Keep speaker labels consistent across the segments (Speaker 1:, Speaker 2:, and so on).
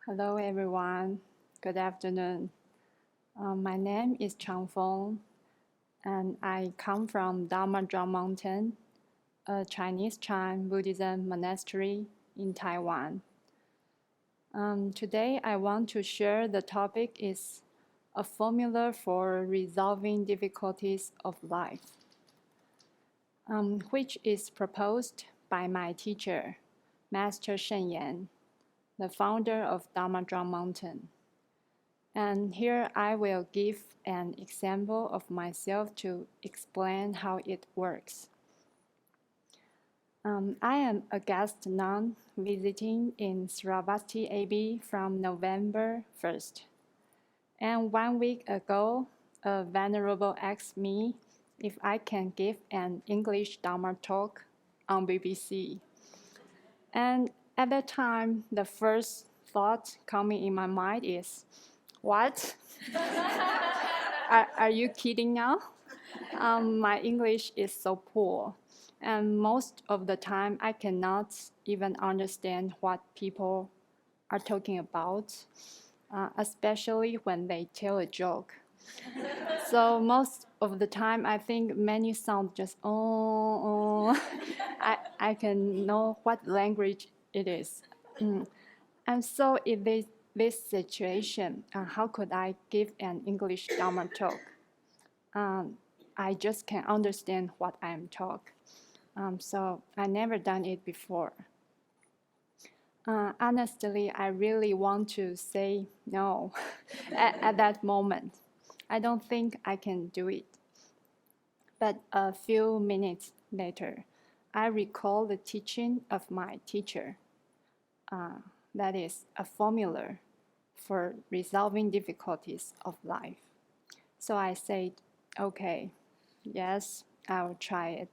Speaker 1: Hello, everyone. Good afternoon. My name is Feng, and I come from Dharma Mountain, a Chinese Chan Buddhism monastery in Taiwan. Today, I want to share the topic is a formula for resolving difficulties of life, which is proposed by my teacher, Master Sheng, the founder of Dharma Mountain. And here I will give an example of myself to explain how it works. I am a guest nun visiting in Sravasti Abbey from November 1st. And 1 week ago, a Venerable asked me if I can give an English Dharma talk on BBC. And at that time, the first thought coming in my mind is, what? Are you kidding now? My English is so poor, and most of the time I cannot even understand what people are talking about, especially when they tell a joke. So most of the time I think many sound just I can know what language it is. And so in this situation, how could I give an English Dharma talk? I just can't understand what I am talk. So I never done it before. Honestly, I really want to say no at that moment. I don't think I can do it. But a few minutes later, I recall the teaching of my teacher. That is a formula for resolving difficulties of life. So I said, okay, yes, I'll try it.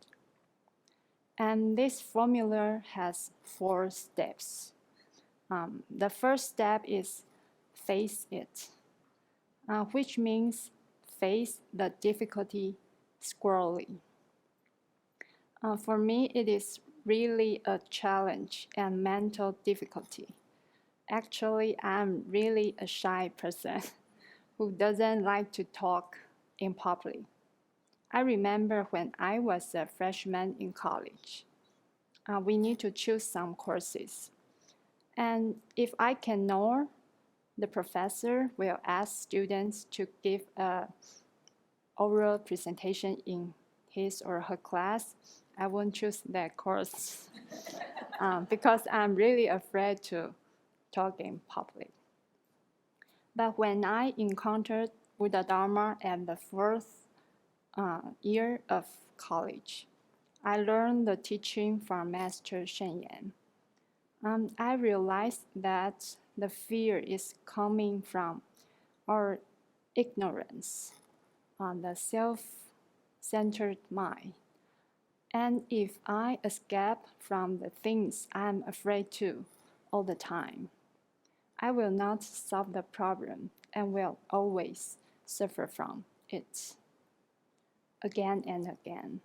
Speaker 1: And this formula has 4 steps. The first step is face it, which means face the difficulty squarely. For me, it is really a challenge and mental difficulty. Actually, I'm really a shy person who doesn't like to talk in public. I remember when I was a freshman in college, we need to choose some courses. And if I cannot, the professor will ask students to give an oral presentation in his or her class. I won't choose that course because I'm really afraid to talk in public. But when I encountered Buddha Dharma at the 4th year of college, I learned the teaching from Master Sheng. I realized that the fear is coming from our ignorance, the self-centered mind. And if I escape from the things I'm afraid to all the time, I will not solve the problem and will always suffer from it again and again.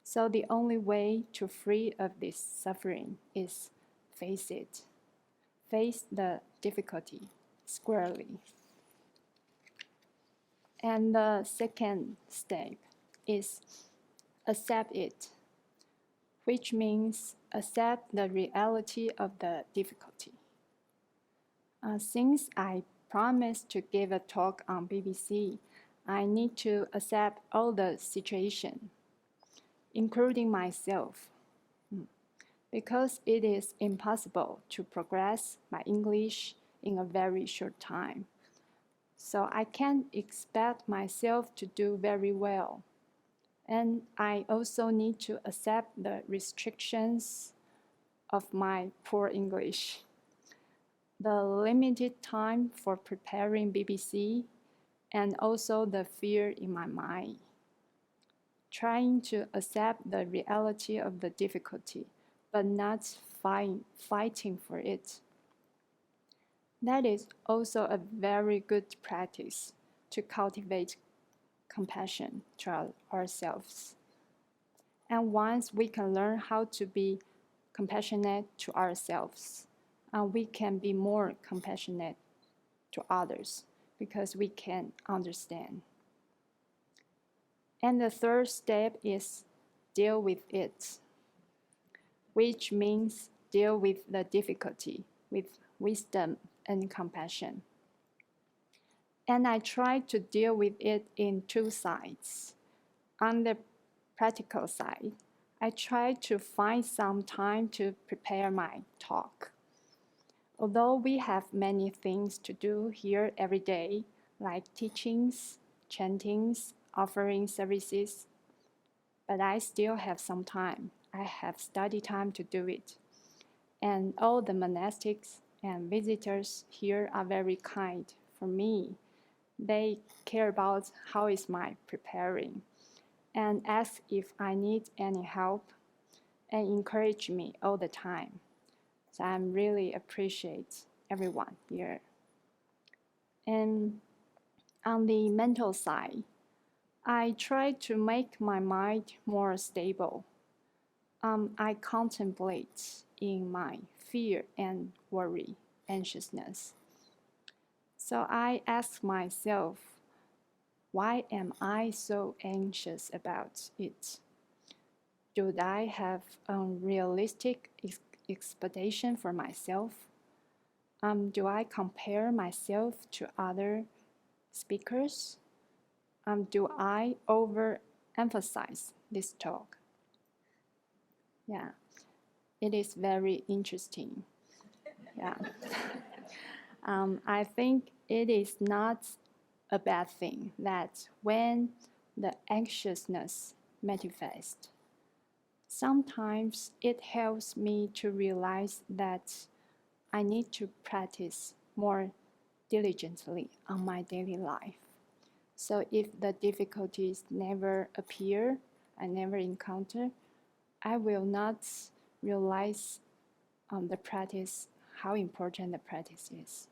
Speaker 1: So the only way to free of this suffering is face it. Face the difficulty squarely. And the second step is accept it, which means accept the reality of the difficulty. Since I promised to give a talk on BBC, I need to accept all the situation, including myself, because it is impossible to progress my English in a very short time. So I can't expect myself to do very well. And I also need to accept the restrictions of my poor English, the limited time for preparing BBC, and also the fear in my mind. Trying to accept the reality of the difficulty, but not fighting for it. That is also a very good practice to cultivate compassion to ourselves. And once we can learn how to be compassionate to ourselves, we can be more compassionate to others because we can understand. And the third step is deal with it, which means deal with the difficulty with wisdom and compassion. And I try to deal with it in two sides. On the practical side, I try to find some time to prepare my talk. Although we have many things to do here every day, like teachings, chantings, offering services, but I still have some time. I have study time to do it. And all the monastics and visitors here are very kind for me. They care about how is my preparing and ask if I need any help and encourage me all the time. So I really appreciate everyone here. And on the mental side, I try to make my mind more stable. I contemplate in my fear and worry, anxiousness. So I ask myself, why am I so anxious about it? Do I have unrealistic expectation for myself? Do I compare myself to other speakers? Do I overemphasize this talk? Yeah, it is very interesting. Yeah. I think it is not a bad thing that when the anxiousness manifests, sometimes it helps me to realize that I need to practice more diligently on my daily life. So if the difficulties never appear, I never encounter, I will not realize the practice, how important the practice is.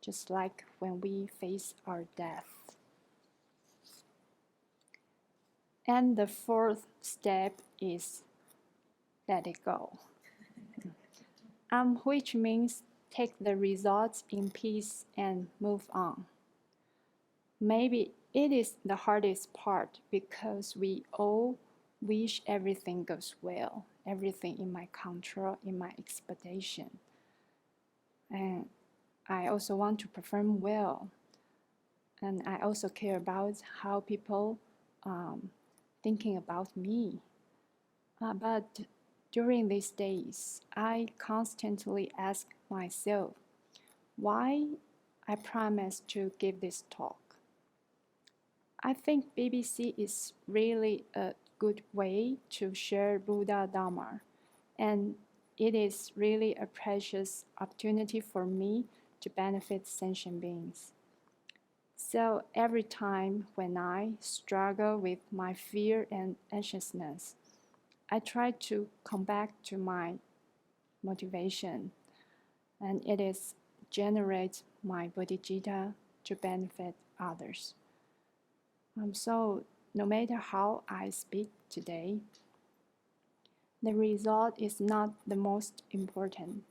Speaker 1: Just like when we face our death. And the fourth step is let it go, which means take the results in peace and move on. Maybe it is the hardest part because we all wish everything goes well, everything in my control, in my expectation. And I also want to perform well. And I also care about how people thinking about me. But during these days, I constantly ask myself, why I promised to give this talk? I think BBC is really a good way to share Buddha Dharma, and it is really a precious opportunity for me to benefit sentient beings. So every time when I struggle with my fear and anxiousness, I try to come back to my motivation, and it is generate my bodhicitta to benefit others. So no matter how I speak today, the result is not the most important.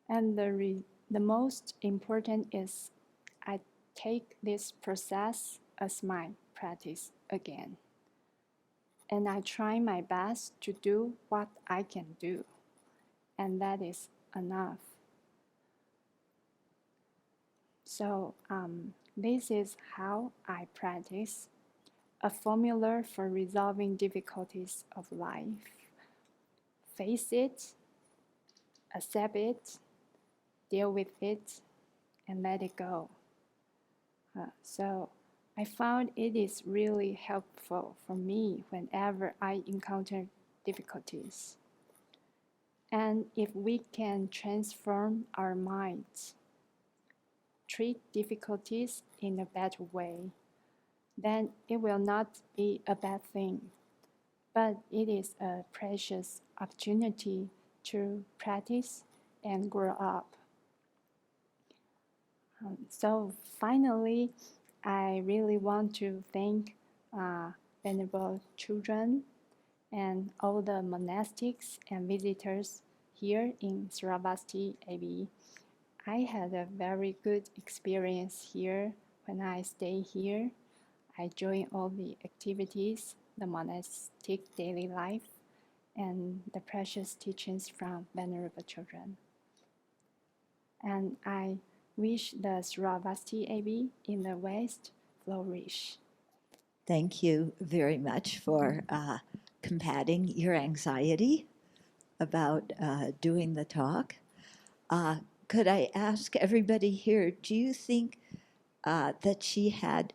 Speaker 1: And the most important is I take this process as my practice again. And I try my best to do what I can do. And that is enough. So this is how I practice a formula for resolving difficulties of life. Face it, accept it, deal with it, and let it go. So I found it is really helpful for me whenever I encounter difficulties. And if we can transform our minds, treat difficulties in a better way, then it will not be a bad thing, but it is a precious opportunity to practice and grow up. So finally, I really want to thank Venerable children and all the monastics and visitors here in Sravasti, Abbey. I had a very good experience here when I stay here. I join all the activities, the monastic daily life, and the precious teachings from Venerable children. And I wish the Sravasti Abbey in the West flourish.
Speaker 2: Thank you very much for combating your anxiety about doing the talk. Could I ask everybody here, do you think that she had,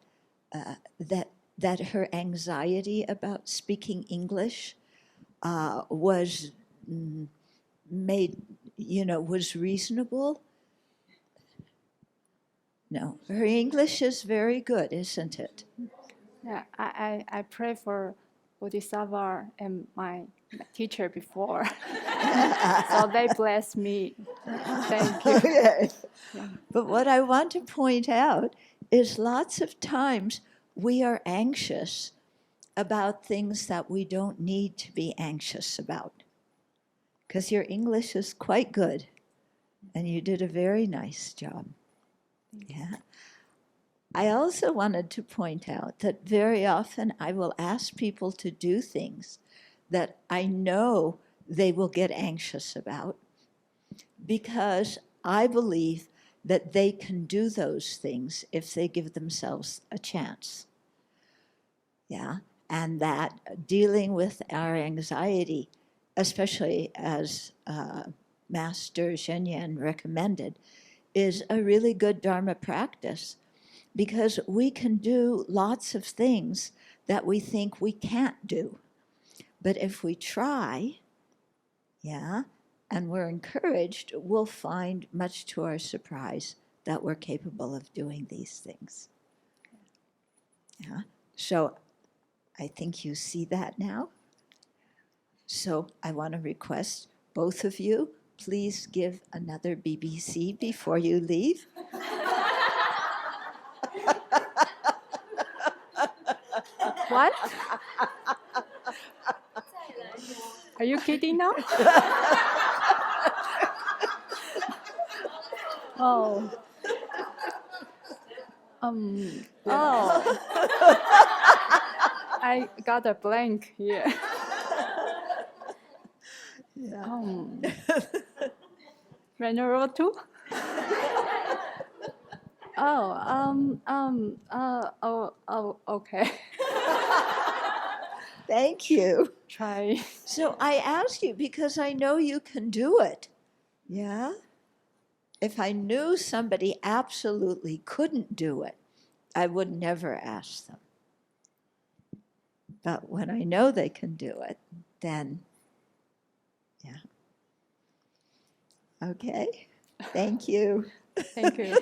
Speaker 2: that her anxiety about speaking English was made, was reasonable? No, her English is very good, isn't it?
Speaker 1: Yeah, I pray for Bodhisattva and my teacher before. So they bless me. Thank you.
Speaker 2: Okay.
Speaker 1: Yeah.
Speaker 2: But what I want to point out is lots of times we are anxious about things that we don't need to be anxious about. Because your English is quite good, and you did a very nice job. Yeah. I also wanted to point out that very often I will ask people to do things that I know they will get anxious about, because I believe that they can do those things if they give themselves a chance. Yeah, and that dealing with our anxiety, especially as Master Shenyan recommended, is a really good Dharma practice, because we can do lots of things that we think we can't do. But if we try, yeah, and we're encouraged, we'll find, much to our surprise, that we're capable of doing these things. Yeah. So I think you see that now. So I want to request both of you, please give another BBC before you leave.
Speaker 1: What? Are you kidding now? Oh. Oh. I got a blank here.
Speaker 2: Yeah.
Speaker 1: Venerable too? Okay.
Speaker 2: Thank you.
Speaker 1: Try.
Speaker 2: So I ask you because I know you can do it. Yeah? If I knew somebody absolutely couldn't do it, I would never ask them. But when I know they can do it, then, yeah. Okay. Thank you.
Speaker 1: Thank you.